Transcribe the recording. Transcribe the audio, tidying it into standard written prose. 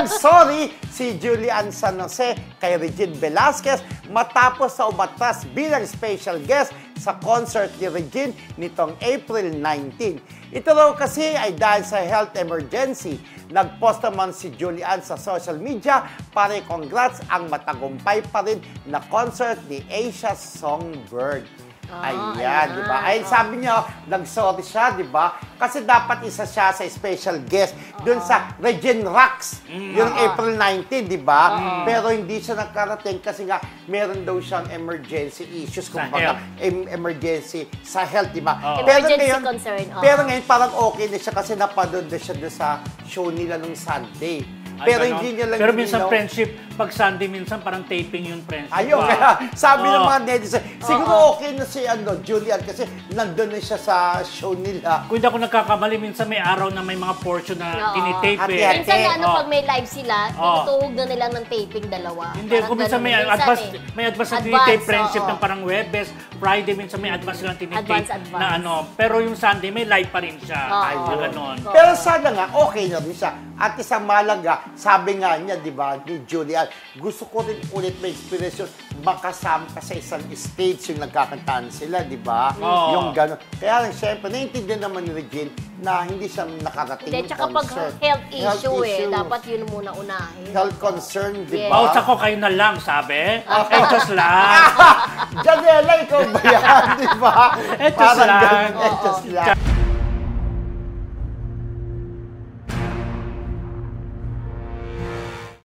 Nag-sorry si Julian San Jose kay Regine Velasquez matapos sa umatras bilang special guest sa concert ni Regine nitong April 19. Ito raw kasi ay dahil sa health emergency. Nag-post naman si Julian sa social media para i-congrats ang matagumpay pa rin na concert ni Asia Songbird. Ayan, di ba? Ay, sabi niya, nag-sorry siya, di ba? Kasi dapat isa siya sa special guest dun sa Regine Rocks, yung April 19, di ba? Pero hindi siya nakarating kasi nga meron daw siyang emergency issues, kumbaga, emergency sa health, di ba? Emergency concern. Pero ngayon parang okay na siya kasi napanood na siya doon sa show nila nung Sunday. Pero hindi niya lang. Pero minsan friendship, pag Sunday minsan parang taping yung friendship. Ayun, kaya sabi ng mga netizen, siguro okay na si Julian kasi nandun na siya sa show nila. Kung hindi ako nagkakamali, minsan may araw na may mga portion na tinitape. Hati-hati. Minsan nga, pag may live sila, tinutuhog na nila ng taping dalawa. Hindi, kung minsan may advance na tinitape friendship ng parang Webes, Friday, minsan may advance lang tinitape na ano. Pero yung Sunday, may live pa rin siya. Ganon. Pero sana nga, okay na rin siya. At isang malaga, sabi nga niya, di ba, ni Julian, gusto ko rin ulit may experience yun, makasama ka sa isang stage yung nagkakantaan sila, di ba? Yung gano'n. Kaya lang, syempre, naiintindihan naman ni Regine na hindi siya nakarating yung tsaka concert. pag health issue, dapat yun muna unahin. Health concern, di ba? Bawat ako kayo na lang, sabi. Etos lang. Janela, ikaw ba yan, di ba? Etos lang. Etos lang.